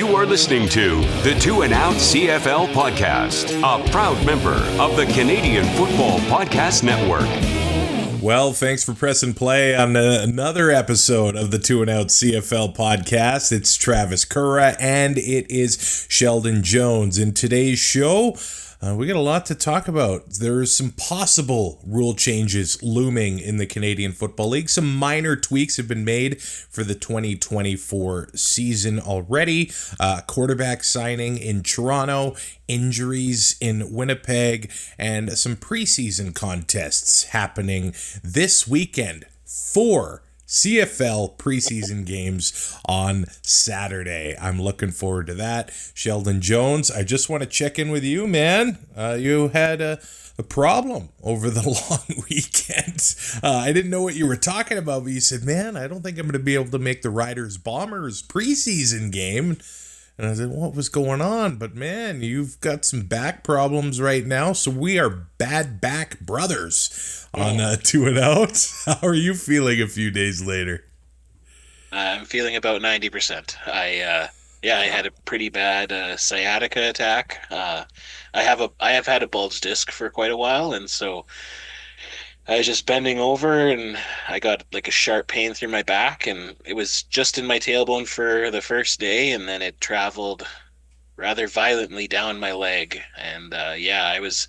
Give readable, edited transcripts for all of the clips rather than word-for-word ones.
You are listening to the Two and Out CFL podcast, a proud member of the Canadian Football Podcast Network. Well, thanks for pressing play on another episode of the Two and Out CFL podcast. It's Travis Currah and it is Sheldon Jones. In today's show, we got a lot to talk about. There's some possible rule changes looming in the Canadian Football League. Some minor tweaks have been made for the 2024 season already. Quarterback signing in Toronto, injuries in Winnipeg, and some preseason contests happening this weekend. 4 CFL preseason games on Saturday. I'm looking forward to that. Sheldon Jones, I just want to check in with you, man. You had a problem over the long weekend. I didn't know what you were talking about, but you said, man, I don't think I'm going to be able to make the Riders-Bombers preseason game. And I said, what was going on? But man, you've got some back problems right now. So we are bad back brothers on Two and Out. How are you feeling a few days later? I'm feeling about 90%. I had a pretty bad sciatica attack. I have had a bulge disc for quite a while, and so I was just bending over and I got like a sharp pain through my back, and it was just in my tailbone for the first day, and then it traveled rather violently down my leg. And I was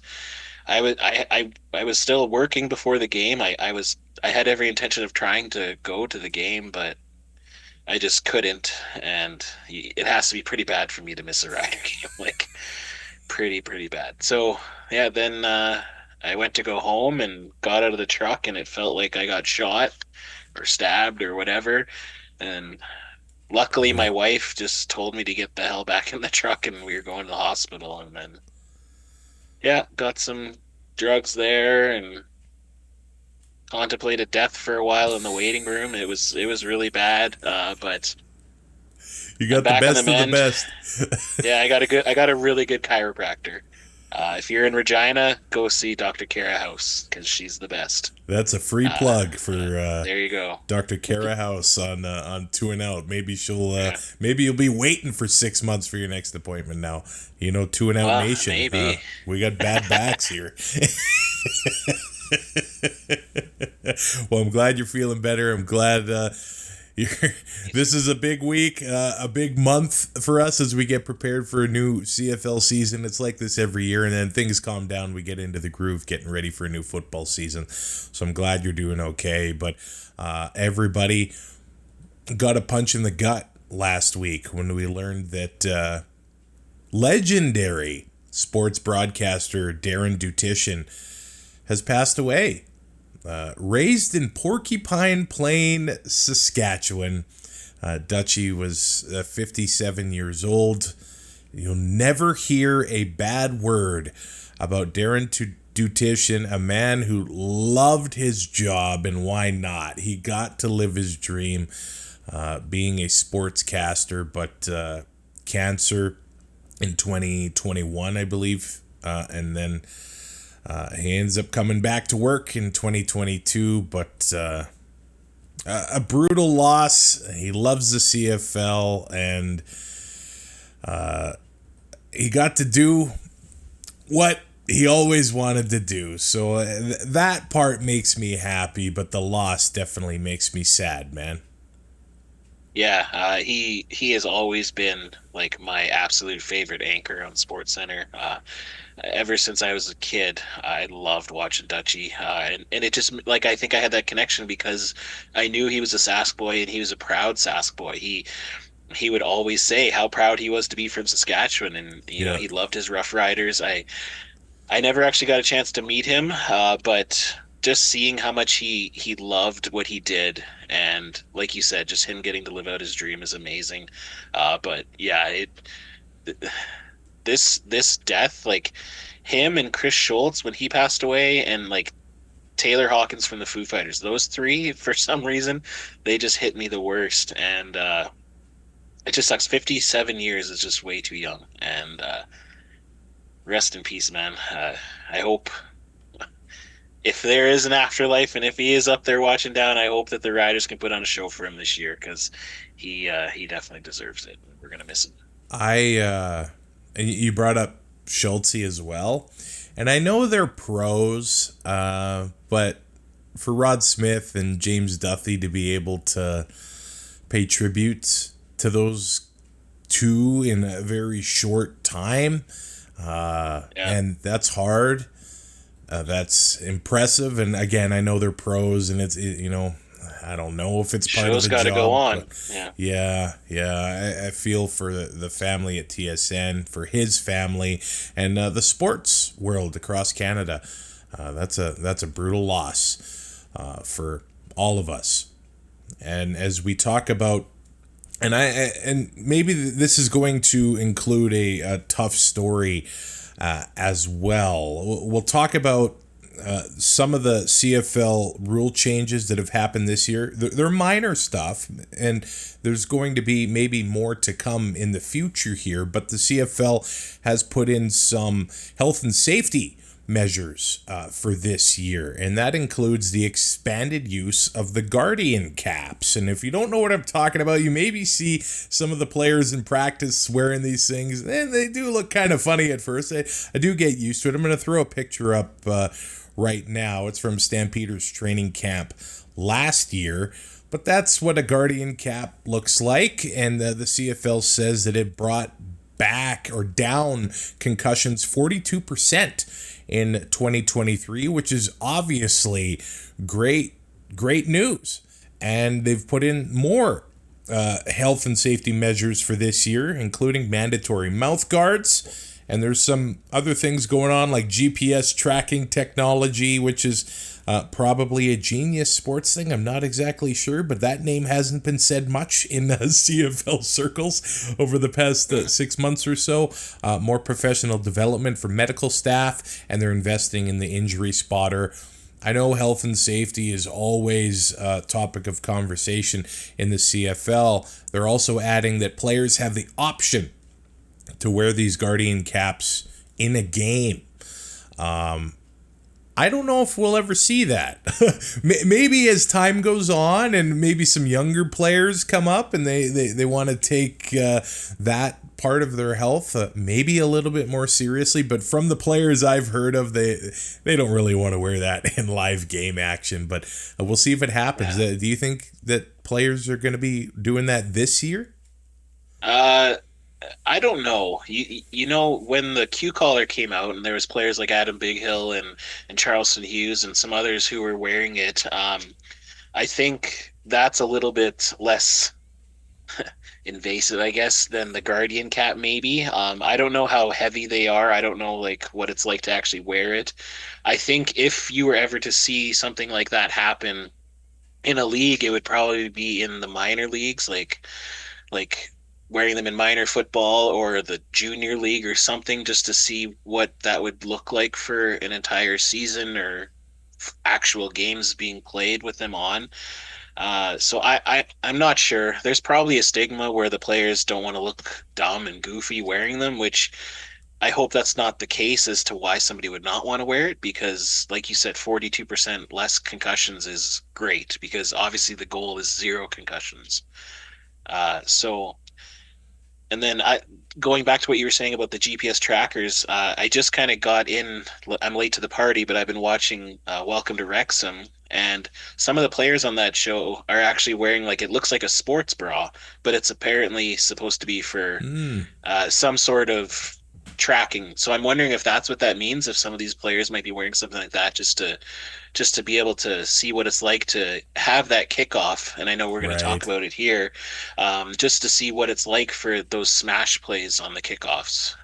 still working before the game. I had every intention of trying to go to the game, but I just couldn't, and it has to be pretty bad for me to miss a Rider game, like pretty bad. So yeah, then I went to go home and got out of the truck, and it felt like I got shot or stabbed or whatever. And luckily my wife just told me to get the hell back in the truck, and we were going to the hospital. And then, got some drugs there and contemplated death for a while in the waiting room. It was really bad, but you got the best of the best. Yeah, I got a really good chiropractor. If you're in Regina, go see Dr. Currah House, because she's the best. That's a free plug for there you go, Dr. Currah House on Two and Out. Maybe she'll maybe you'll be waiting for 6 months for your next appointment now. You know, Two and Out Nation. Maybe. We got bad backs here. Well, I'm glad you're feeling better. I'm glad this is a big week, a big month for us as we get prepared for a new CFL season. It's like this every year, and then things calm down. We get into the groove, getting ready for a new football season. So I'm glad you're doing okay. But everybody got a punch in the gut last week when we learned that legendary sports broadcaster Darren Dutchyshen has passed away. Raised in Porcupine Plain, Saskatchewan, Dutchie was 57 years old. You'll never hear a bad word about Darren Dutchyshen, a man who loved his job, and why not? He got to live his dream being a sportscaster, but cancer in 2021, I believe, and then he ends up coming back to work in 2022, but a brutal loss. He loves the CFL, and he got to do what he always wanted to do. So that part makes me happy, but the loss definitely makes me sad, man. Yeah, he has always been like my absolute favorite anchor on SportsCenter. Ever since I was a kid, I loved watching Dutchie, and it just, like, I think I had that connection because I knew he was a Sask boy, and he was a proud Sask boy. He would always say how proud he was to be from Saskatchewan, and you know, he loved his Rough Riders. I never actually got a chance to meet him, but just seeing how much he loved what he did, and like you said, just him getting to live out his dream is amazing. But yeah, this death, like him and Chris Schultz when he passed away, and like Taylor Hawkins from the Foo Fighters, those three, for some reason, they just hit me the worst. And it just sucks. 57 years is just way too young. And rest in peace, man. I hope if there is an afterlife, and if he is up there watching down, I hope that the Riders can put on a show for him this year, because he definitely deserves it. We're going to miss him. And you brought up Schultz as well, and I know they're pros, but for Rod Smith and James Duthie to be able to pay tribute to those two in a very short time, and that's hard. That's impressive, and again, I know they're pros, and I don't know if it's part of the job. Show's got to go on. I feel for the family at TSN, for his family, and the sports world across Canada. That's a brutal loss for all of us. And as we talk about, and maybe this is going to include a tough story as well. We'll talk about some of the CFL rule changes that have happened this year. They're minor stuff, and there's going to be maybe more to come in the future here, but the CFL has put in some health and safety measures for this year, and that includes the expanded use of the Guardian caps. And if you don't know what I'm talking about, you maybe see some of the players in practice wearing these things, and they do look kind of funny at first. I do get used to it. I'm going to throw a picture up right now. It's from Stampeder's training camp last year, but that's what a Guardian cap looks like, and the CFL says that it brought back or down concussions 42% in 2023, which is obviously great news. And they've put in more health and safety measures for this year, including mandatory mouth guards. And there's some other things going on, like GPS tracking technology, which is probably a Genius Sports thing. I'm not exactly sure, but that name hasn't been said much in CFL circles over the past 6 months or so. More professional development for medical staff, and they're investing in the injury spotter. I know health and safety is always a topic of conversation in the CFL. They're also adding that players have the option to wear these Guardian caps in a game. I don't know if we'll ever see that. Maybe as time goes on and maybe some younger players come up and they want to take that part of their health maybe a little bit more seriously. But from the players I've heard of, they don't really want to wear that in live game action. But we'll see if it happens. Yeah. Do you think that players are going to be doing that this year? I don't know. You know, when the Q collar came out and there was players like Adam Bighill and Charleston Hughes and some others who were wearing it, I think that's a little bit less invasive, I guess, than the Guardian cap maybe. I don't know how heavy they are. I don't know like what it's like to actually wear it. I think if you were ever to see something like that happen in a league, it would probably be in the minor leagues, like wearing them in minor football or the junior league or something, just to see what that would look like for an entire season or actual games being played with them on. So I'm not sure. There's probably a stigma where the players don't want to look dumb and goofy wearing them, which I hope that's not the case as to why somebody would not want to wear it, because like you said, 42% less concussions is great, because obviously the goal is 0 concussions. And then going back to what you were saying about the GPS trackers, I just kind of got in. I'm late to the party, but I've been watching Welcome to Wrexham, and some of the players on that show are actually wearing, like, it looks like a sports bra, but it's apparently supposed to be for some sort of tracking. So I'm wondering if that's what that means, if some of these players might be wearing something like that just to be able to see what it's like to have that kickoff. And I know we're going to talk about it here, just to see what it's like for those smash plays on the kickoffs.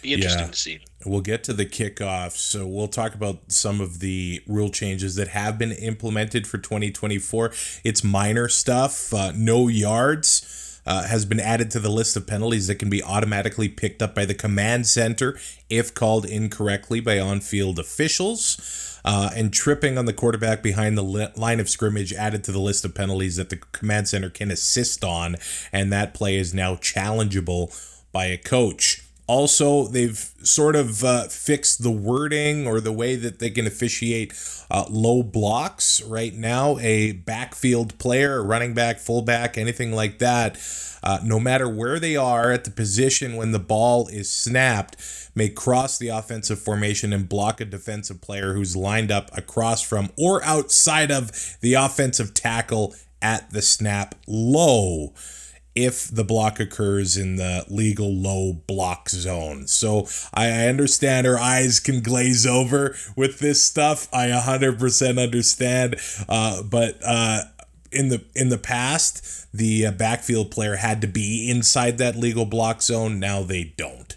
Be interesting to see. We'll get to the kickoffs. So we'll talk about some of the rule changes that have been implemented for 2024. It's minor stuff. No yards has been added to the list of penalties that can be automatically picked up by the command center if called incorrectly by on-field officials. And tripping on the quarterback behind the line of scrimmage added to the list of penalties that the command center can assist on, and that play is now challengeable by a coach. Also, they've sort of fixed the wording or the way that they can officiate low blocks. Right now, a backfield player, a running back, fullback, anything like that, no matter where they are at the position when the ball is snapped, may cross the offensive formation and block a defensive player who's lined up across from or outside of the offensive tackle at the snap low, if the block occurs in the legal low block zone. So I understand our eyes can glaze over with this stuff. I 100% understand. But in the past, the backfield player had to be inside that legal block zone. Now they don't.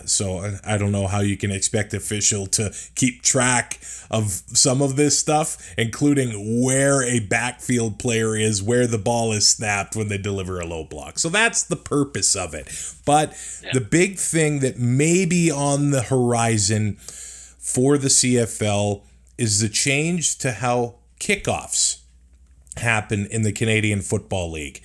So I don't know how you can expect official to keep track of some of this stuff, including where a backfield player is, where the ball is snapped when they deliver a low block. So that's the purpose of it. But the big thing that may be on the horizon for the CFL is the change to how kickoffs happen in the Canadian Football League.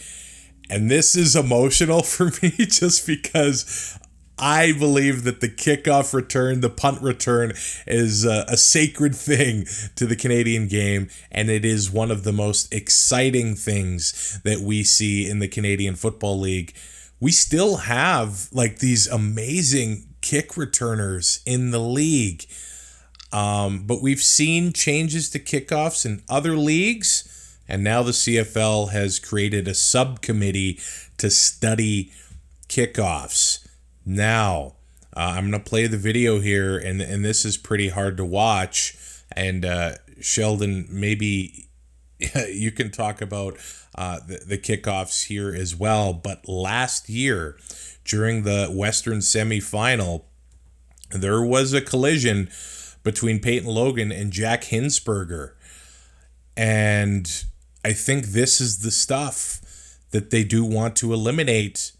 And this is emotional for me just because I believe that the kickoff return, the punt return, is a sacred thing to the Canadian game, and it is one of the most exciting things that we see in the Canadian Football League. We still have like these amazing kick returners in the league, but we've seen changes to kickoffs in other leagues, and now the CFL has created a subcommittee to study kickoffs. Now, I'm going to play the video here, and this is pretty hard to watch. And Sheldon, maybe you can talk about the kickoffs here as well. But last year, during the Western semifinal, there was a collision between Peyton Logan and Jack Hinsberger. And I think this is the stuff that they do want to eliminate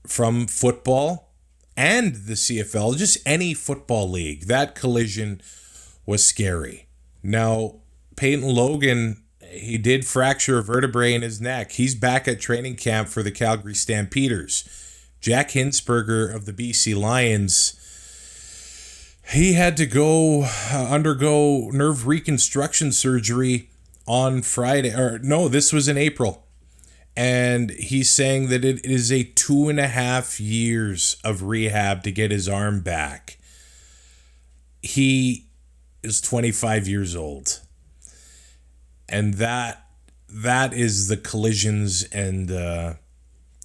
from football and the CFL, just any football league. That collision was scary. Now, Peyton Logan, he did fracture a vertebrae in his neck. He's back at training camp for the Calgary Stampeders. Jack Hinsberger of the BC Lions, he had to undergo nerve reconstruction surgery on Friday. Or no, this was in April. And he's saying that it is a 2.5 years of rehab to get his arm back. He is 25 years old. And that is the collisions and the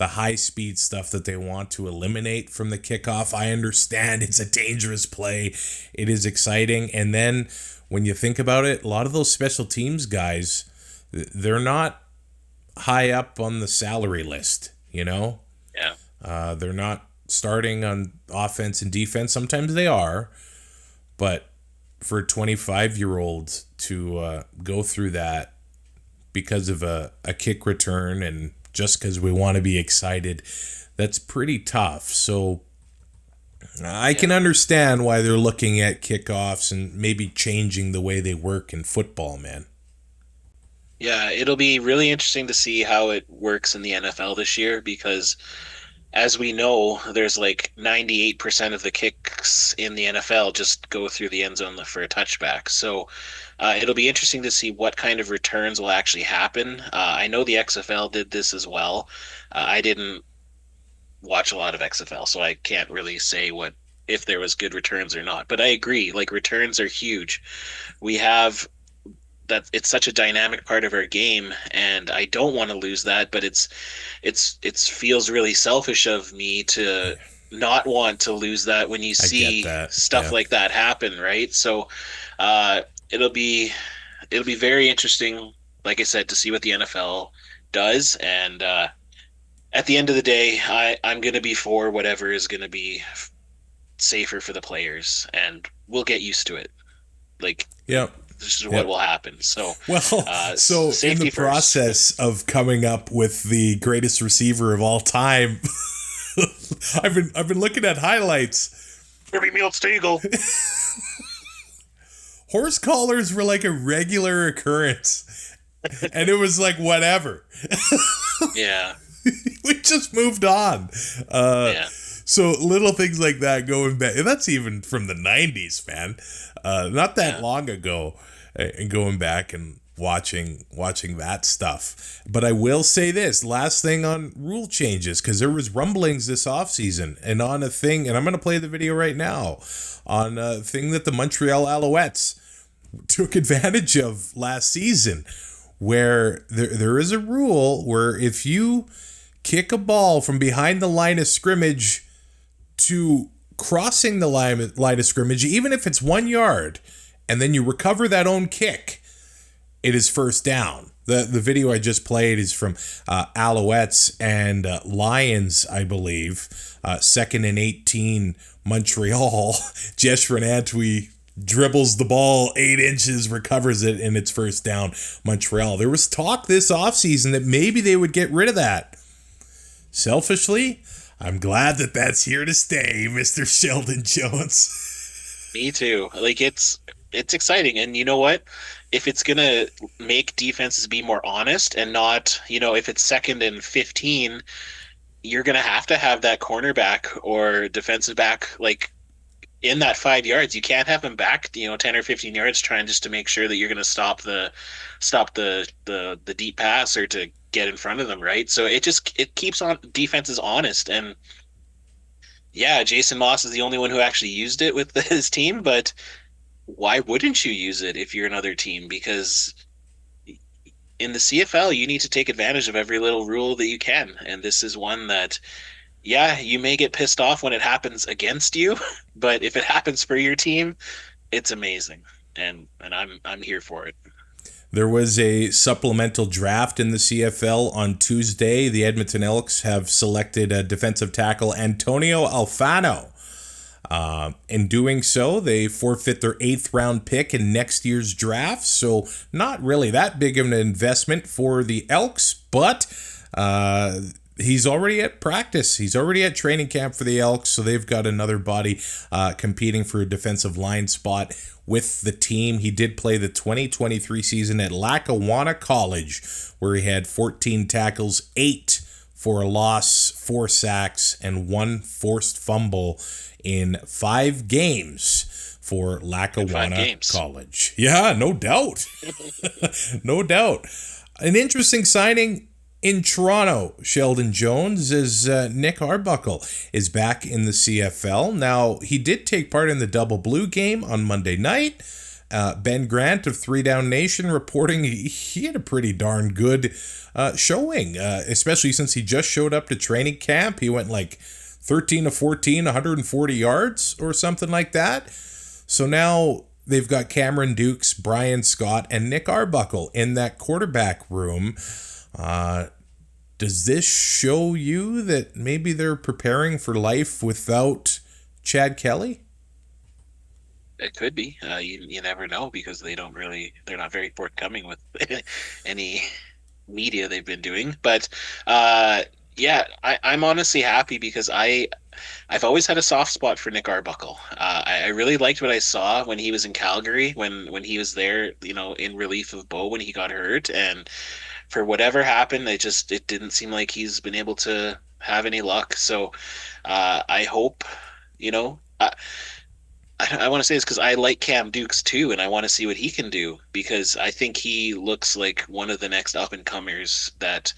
high-speed stuff that they want to eliminate from the kickoff. I understand it's a dangerous play. It is exciting. And then when you think about it, a lot of those special teams guys, they're not high up on the salary list, you know? Yeah. They're not starting on offense and defense. Sometimes they are, but for a 25-year-old to go through that because of a kick return and just because we want to be excited, that's pretty tough. So I can understand why they're looking at kickoffs and maybe changing the way they work in football, man. Yeah, it'll be really interesting to see how it works in the NFL this year because, as we know, there's like 98% of the kicks in the NFL just go through the end zone for a touchback. So it'll be interesting to see what kind of returns will actually happen. I know the XFL did this as well. I didn't watch a lot of XFL, so I can't really say if there was good returns or not. But I agree, like returns are huge. We have that it's such a dynamic part of our game, and I don't want to lose that, but it feels really selfish of me to not want to lose that when you see stuff like that happen, right? So it'll be very interesting, like I said, to see what the NFL does, and at the end of the day, I'm going to be for whatever is going to be safer for the players, and we'll get used to it. Like, this is what will happen. So, so in the process of coming up with the greatest receiver of all time, I've been looking at highlights. Horse collars were like a regular occurrence, and it was like whatever. Yeah, we just moved on. So little things like that going back. And that's even from the 90s, man. Not that long ago. And going back and watching that stuff. But I will say this, last thing on rule changes, because there was rumblings this offseason and on a thing, and I'm going to play the video right now, on a thing that the Montreal Alouettes took advantage of last season, where there is a rule where if you kick a ball from behind the line of scrimmage to crossing the line of scrimmage, even if it's 1 yard, and then you recover that own kick, it is first down. The video I just played is from Alouettes and Lions, I believe. 2nd and 18, Montreal. Jesh Renantwi dribbles the ball 8 inches, recovers it, and it's first down, Montreal. There was talk this offseason that maybe they would get rid of that. Selfishly, I'm glad that that's here to stay, Mr. Sheldon Jones. Me too. Like, it's exciting. And you know what? If it's going to make defenses be more honest and not, if it's 2nd and 15, you're going to have that cornerback or defensive back, like, in that 5 yards. You can't have him back, 10 or 15 yards trying just to make sure that you're going to stop the deep pass or to get in front of them, right? So it keeps on defenses honest. And yeah, Jason Moss is the only one who actually used it with his team, but why wouldn't you use it if you're another team? Because in the CFL, you need to take advantage of every little rule that you can. And this is one that, yeah, you may get pissed off when it happens against you, but if it happens for your team, it's amazing. And I'm here for it. There was a supplemental draft in the CFL on Tuesday. The Edmonton Elks have selected defensive tackle Antonio Alfano. In doing so, they forfeit their 8th round pick in next year's draft. So not really that big of an investment for the Elks, but he's already at practice. He's already at training camp for the Elks. So they've got another body competing for a defensive line spot with the team. He did play the 2023 season at Lackawanna College, where he had 14 tackles, 8 for a loss, 4 sacks, and 1 forced fumble in 5 games for Lackawanna College. Yeah, no doubt. No doubt. An interesting signing in Toronto, Sheldon Jones, is Nick Arbuckle is back in the CFL. Now, he did take part in the Double Blue game on Monday night. Ben Grant of 3 Down Nation reporting he had a pretty darn good showing, especially since he just showed up to training camp. He went like 13 to 14, 140 yards or something like that. So now they've got Cameron Dukes, Brian Scott, and Nick Arbuckle in that quarterback room. Does this show you that maybe they're preparing for life without Chad Kelly? It could be. You never know, because they're not very forthcoming with any media they've been doing. But yeah, I'm honestly happy because I've always had a soft spot for Nick Arbuckle. I really liked what I saw when he was in Calgary, when he was there, in relief of Bo when he got hurt. And for whatever happened, it didn't seem like he's been able to have any luck. So I hope, I want to say this because I like Cam Dukes too, and I want to see what he can do, because I think he looks like one of the next up-and-comers that,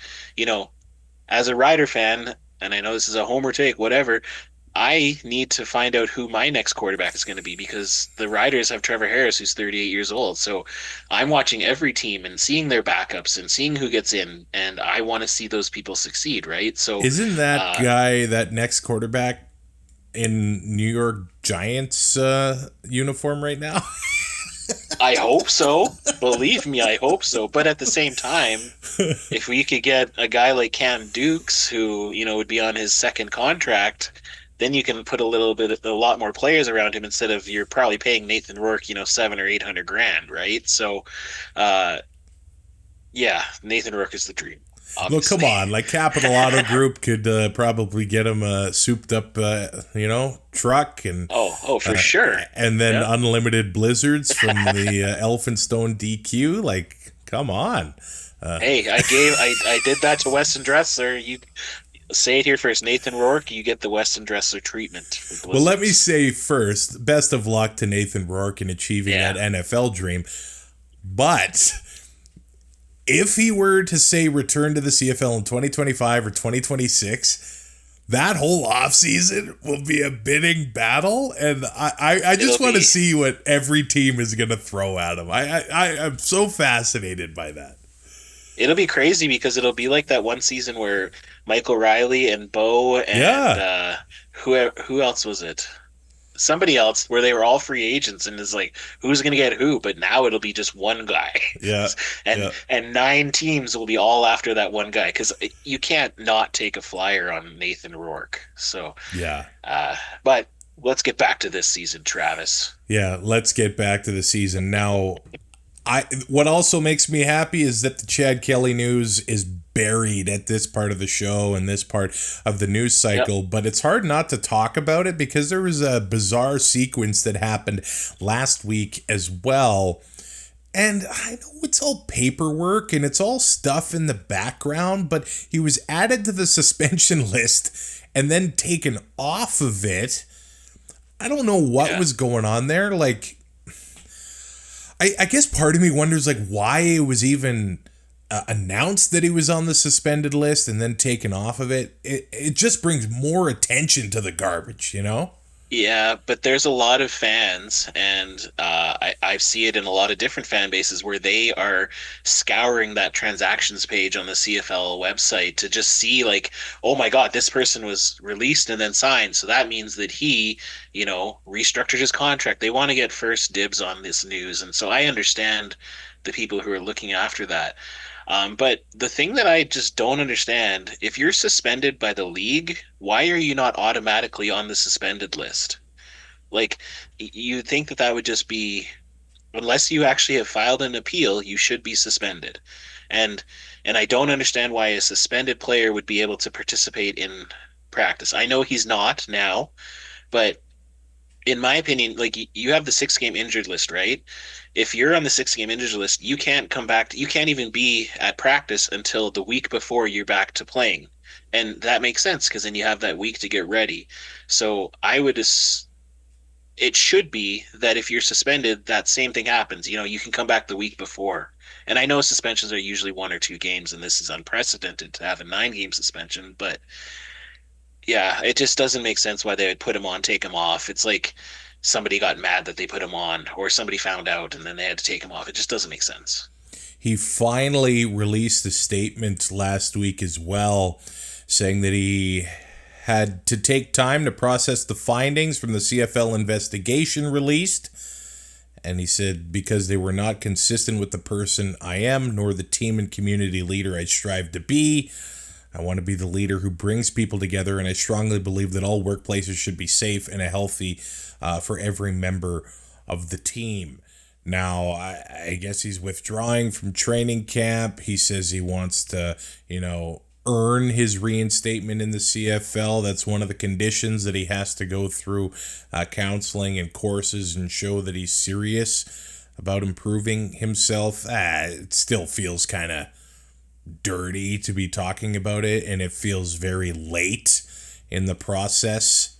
as a Rider fan, and I know this is a homer take, whatever, I need to find out who my next quarterback is going to be, because the Riders have Trevor Harris, who's 38 years old. So I'm watching every team and seeing their backups and seeing who gets in, and I want to see those people succeed, right? So isn't that guy, that next quarterback, in New York Giants uniform right now? I hope so. Believe me, I hope so. But at the same time, if we could get a guy like Cam Dukes, who, would be on his 2nd contract, then you can put a lot more players around him, instead of you're probably paying Nathan Rourke, $700,000 or $800,000, right? So, yeah, Nathan Rourke is the dream. Obviously. Look, come on, like Capital Auto Group could probably get him a souped up, truck and for sure, and then unlimited blizzards from the Elphinstone DQ. Like, come on. Hey, I did that to Weston Dressler. Say it here first. Nathan Rourke, you get the Weston Dressler treatment for Well, let me Blizzards. say first, best of luck to Nathan Rourke in achieving Yeah. that NFL dream. But if he were to say return to the CFL in 2025 or 2026, that whole offseason will be a bidding battle, and I just want to see what every team is going to throw at him. I'm so fascinated by that. It'll be crazy because it'll be like that one season where Michael Riley and Bo and Yeah, who else was it? Somebody else where they were all free agents and is like who's going to get who, but now it'll be just one guy. yeah, and yeah. and 9 teams will be all after that one guy cuz you can't not take a flyer on Nathan Rourke. So Yeah. but let's get back to this season, Travis. Yeah, let's get back to the season. Now, what also makes me happy is that the Chad Kelly news is buried at this part of the show and this part of the news cycle, Yep. but it's hard not to talk about it because there was a bizarre sequence that happened last week as well. And I know it's all paperwork and it's all stuff in the background, but he was added to the suspension list and then taken off of it. I don't know what was going on there. Like, I guess part of me wonders like why it was even announced that he was on the suspended list and then taken off of it. It just brings more attention to the garbage, you know? Yeah, but there's a lot of fans, and I see it in a lot of different fan bases where they are scouring that transactions page on the CFL website to just see, like, oh my God, this person was released and then signed. So that means that he, restructured his contract. They want to get first dibs on this news. And so I understand the people who are looking after that. But the thing that I just don't understand, if you're suspended by the league, why are you not automatically on the suspended list? Like, you think that would just be, unless you actually have filed an appeal, you should be suspended. And I don't understand why a suspended player would be able to participate in practice. I know he's not now, but in my opinion, like you have the 6 game injured list, right? If you're on the 6 game injured list, you can't come back. You can't even be at practice until the week before you're back to playing. And that makes sense because then you have that week to get ready. So it should be that if you're suspended, that same thing happens. You can come back the week before. And I know suspensions are usually 1 or 2 games, and this is unprecedented to have a 9 game suspension, but yeah, it just doesn't make sense why they would put him on, take him off. It's like somebody got mad that they put him on, or somebody found out and then they had to take him off. It just doesn't make sense. He finally released a statement last week as well, saying that he had to take time to process the findings from the CFL investigation released. And he said, because they were not consistent with the person I am, nor the team and community leader I strive to be. I want to be the leader who brings people together, and I strongly believe that all workplaces should be safe and healthy for every member of the team. Now, I guess he's withdrawing from training camp. He says he wants to, earn his reinstatement in the CFL. That's one of the conditions, that he has to go through counseling and courses and show that he's serious about improving himself. It still feels kind of dirty to be talking about it, and it feels very late in the process.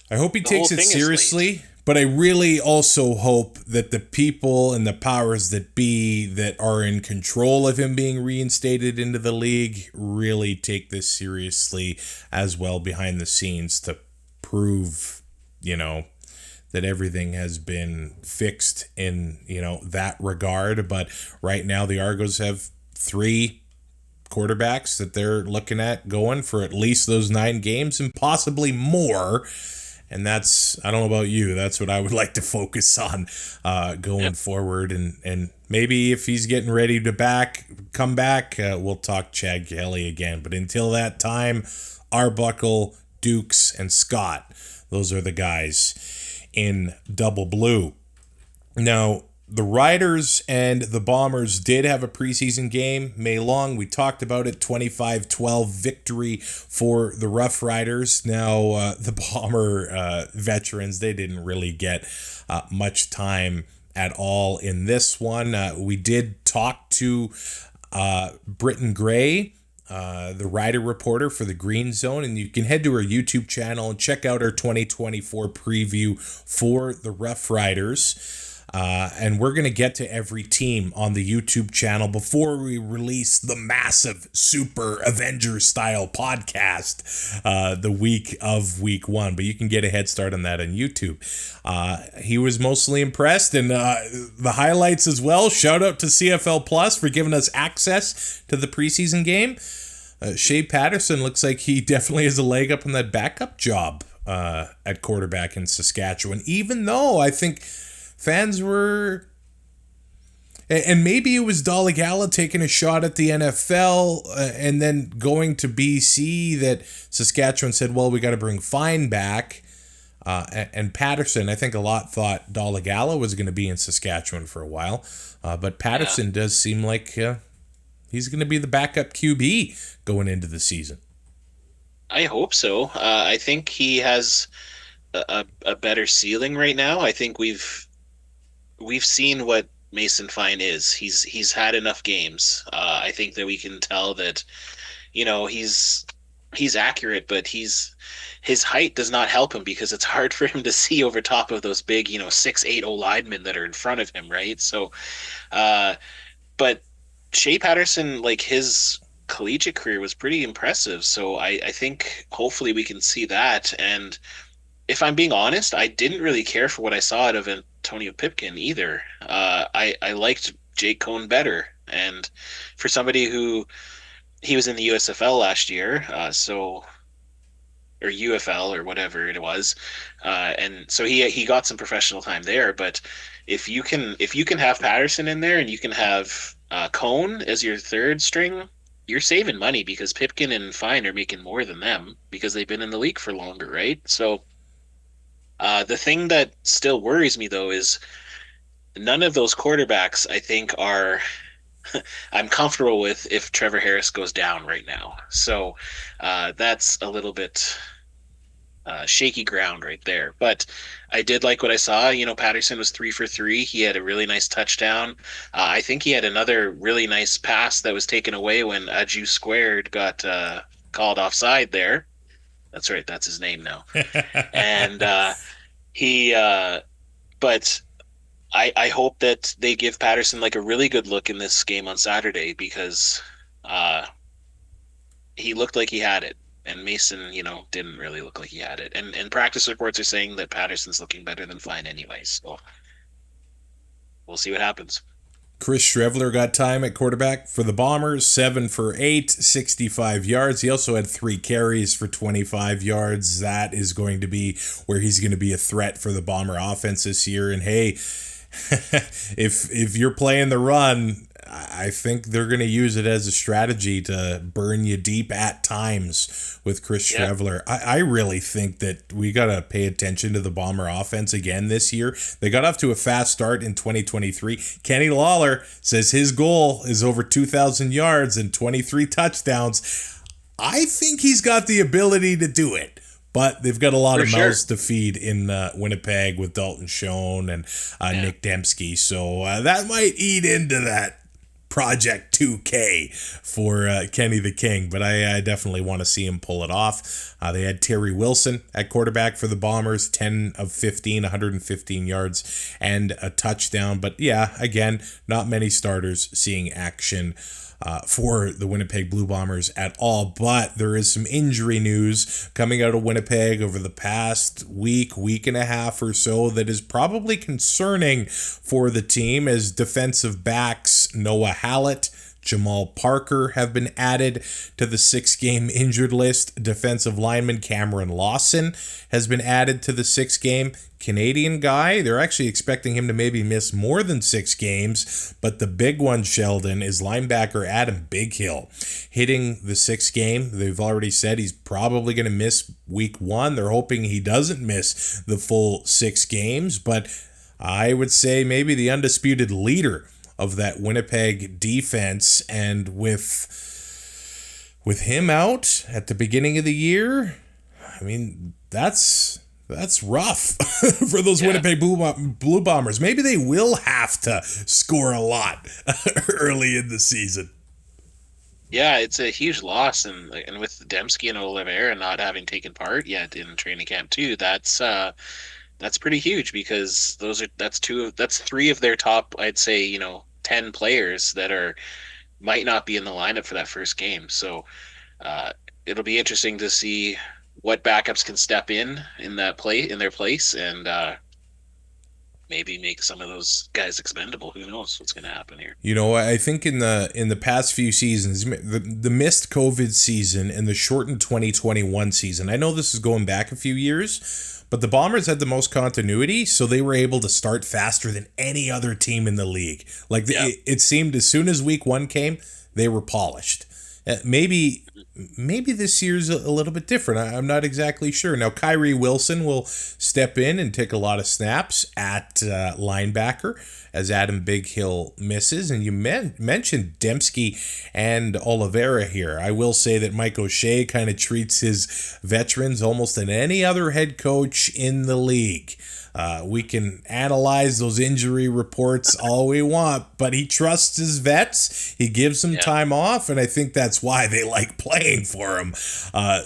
I hope he takes it seriously, but I really also hope that the people and the powers that be that are in control of him being reinstated into the league really take this seriously as well behind the scenes to prove, that everything has been fixed in, that regard. But right now the Argos have 3 quarterbacks that they're looking at going for at least those 9 games and possibly more. And that's, I don't know about you, that's what I would like to focus on going forward. And maybe if he's getting ready to come back, we'll talk Chad Kelly again. But until that time, Arbuckle, Dukes, and Scott, those are the guys in double blue. Now, the Riders and the Bombers did have a preseason game, May long. We talked about it, 25-12 victory for the Rough Riders. Now, the Bomber veterans, they didn't really get much time at all in this one. We did talk to Britton Gray the Rider Reporter for the Green Zone, and you can head to our YouTube channel and check out our 2024 preview for the Rough Riders. And we're going to get to every team on the YouTube channel before we release the massive Super Avengers style podcast the week of week 1. But you can get a head start on that on YouTube. He was mostly impressed, and the highlights as well. Shout out to CFL Plus for giving us access to the preseason game. Shea Patterson looks like he definitely has a leg up on that backup job at quarterback in Saskatchewan, even though I think fans were, and maybe it was Dolegala taking a shot at the NFL and then going to BC that Saskatchewan said, well, we got to bring Fine back. And Patterson, I think a lot thought Dolegala was going to be in Saskatchewan for a while. But Patterson does seem like he's going to be the backup QB going into the season. I hope so. I think he has a better ceiling right now. I think we've seen what Mason Fine is. He's had enough games. I think that we can tell that, he's accurate, but his height does not help him because it's hard for him to see over top of those big, 6'8" linemen that are in front of him, right? So, but Shea Patterson, like his collegiate career was pretty impressive. So I think hopefully we can see that. And if I'm being honest, I didn't really care for what I saw out of Antonio Pipkin either. I liked Jake Cohn better. And for somebody who, he was in the USFL last year, or UFL or whatever it was, and so he got some professional time there. But if you can have Patterson in there and you can have Cohn as your third string, you're saving money because Pipkin and Fine are making more than them because they've been in the league for longer, right? So the thing that still worries me though is none of those quarterbacks I think are I'm comfortable with if Trevor Harris goes down right now. So that's a little bit shaky ground right there. But I did like what I saw. Patterson was 3 for 3. He had a really nice touchdown. I think he had another really nice pass that was taken away when Aju Squared got called offside there. That's right. That's his name now. And but I hope that they give Patterson like a really good look in this game on Saturday because he looked like he had it. And Mason, didn't really look like he had it. And practice reports are saying that Patterson's looking better than Fine anyway. So we'll see what happens. Chris Shrevler got time at quarterback for the Bombers, 7 for 8, 65 yards. He also had 3 carries for 25 yards. That is going to be where he's going to be a threat for the Bomber offense this year. And hey, if you're playing the run, I think they're going to use it as a strategy to burn you deep at times with Chris Shrevler. I really think that we got to pay attention to the Bomber offense again this year. They got off to a fast start in 2023. Kenny Lawler says his goal is over 2,000 yards and 23 touchdowns. I think he's got the ability to do it. But they've got a lot of mouths to feed in Winnipeg with Dalton Schoen and Nick Dembski. So that might eat into that Project 2K for Kenny the King. But I definitely want to see him pull it off. They had Terry Wilson at quarterback for the Bombers, 10 of 15, 115 yards and a touchdown. But yeah, again, not many starters seeing action for the Winnipeg Blue Bombers at all. But there is some injury news coming out of Winnipeg over the past week and a half or so that is probably concerning for the team, as defensive backs Noah Hallett, Jamal Parker have been added to the 6-game injured list. Defensive lineman Cameron Lawson has been added to the 6-game. Canadian guy, they're actually expecting him to maybe miss more than 6 games. But the big one, Sheldon, is linebacker Adam Bighill hitting the 6th game. They've already said he's probably going to miss week 1. They're hoping he doesn't miss the full 6 games. But I would say maybe the undisputed leader of that Winnipeg defense, and with him out at the beginning of the year, I mean, that's rough for those Winnipeg Blue Bombers. Maybe they will have to score a lot early in the season. Yeah, it's a huge loss, and with Dembski and Oliveira not having taken part yet in training camp too, that's pretty huge because that's three of their top, I'd say, 10 players that might not be in the lineup for that first game. So uh, it'll be interesting to see what backups can step in their place, and maybe make some of those guys expendable. Who knows what's going to happen here? I think in the past few seasons, the missed COVID season and the shortened 2021 season, I know this is going back a few years, but the Bombers had the most continuity, so they were able to start faster than any other team in the league. Like, it seemed as soon as week 1 came, they were polished. Maybe this year's a little bit different. I'm not exactly sure. Now, Kyrie Wilson will step in and take a lot of snaps at linebacker as Adam Bighill misses. And you mentioned Dembski and Oliveira here. I will say that Mike O'Shea kind of treats his veterans almost than any other head coach in the league. We can analyze those injury reports all we want, but he trusts his vets. He gives them time off, and I think that's why they like playing for him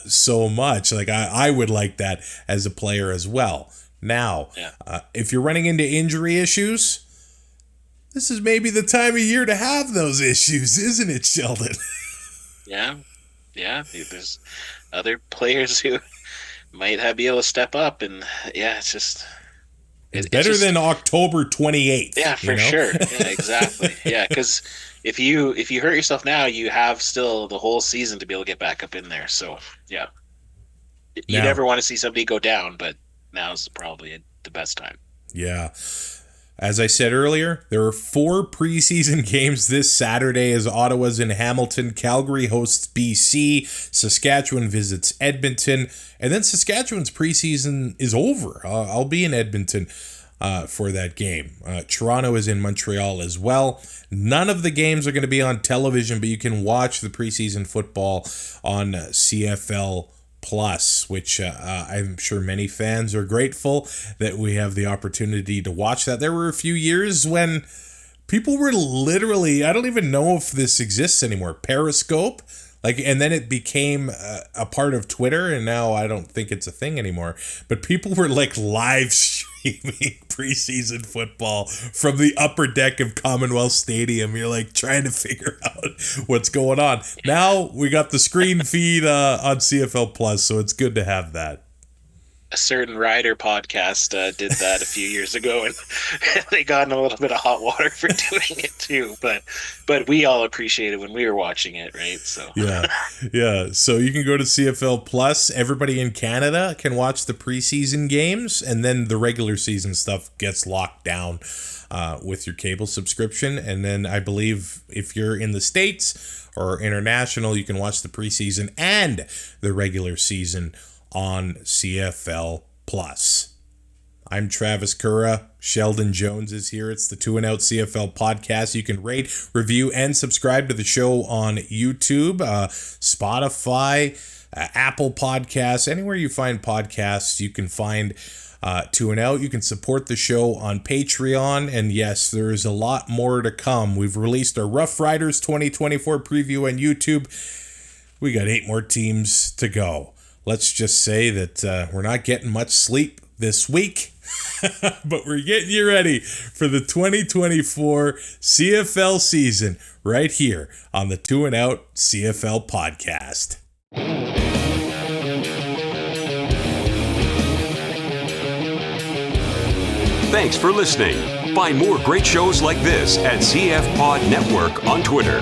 so much. Like, I would like that as a player as well. Now, if you're running into injury issues, this is maybe the time of year to have those issues, isn't it, Sheldon? Yeah. There's other players who might be able to step up, and it's just... It's better than October 28th. Yeah, for sure. Yeah, exactly. Yeah, because if you hurt yourself now, you have still the whole season to be able to get back up in there. So, yeah. You never want to see somebody go down, but now's probably the best time. Yeah. As I said earlier, there are 4 preseason games this Saturday as Ottawa's in Hamilton. Calgary hosts BC. Saskatchewan visits Edmonton. And then Saskatchewan's preseason is over. I'll be in Edmonton for that game. Toronto is in Montreal as well. None of the games are going to be on television, but you can watch the preseason football on CFL Plus, which I'm sure many fans are grateful that we have the opportunity to watch that. There were a few years when people were literally, I don't even know if this exists anymore, Periscope, and then it became a part of Twitter, and now I don't think it's a thing anymore, but people were live streaming preseason football from the upper deck of Commonwealth Stadium. You're trying to figure out what's going on. Now we got the screen feed on CFL Plus, so it's good to have that. A certain Rider podcast did that a few years ago, and they got in a little bit of hot water for doing it too. But we all appreciate it when we were watching it, right? So yeah. So you can go to CFL Plus. Everybody in Canada can watch the preseason games, and then the regular season stuff gets locked down with your cable subscription. And then I believe if you're in the States or international, you can watch the preseason and the regular season on CFL Plus. I'm Travis Currah. Sheldon Jones is here. It's the 2 and Out CFL podcast. You can rate, review, and subscribe to the show on YouTube, Spotify, Apple Podcasts, anywhere you find podcasts. You can find 2 and Out. You can support the show on Patreon, and yes, there is a lot more to come. We've released our Rough Riders 2024 preview on YouTube. We got 8 more teams to go. Let's just say that we're not getting much sleep this week, but we're getting you ready for the 2024 CFL season right here on the 2 and Out CFL podcast. Thanks for listening. Find more great shows like this at CF Pod Network on Twitter.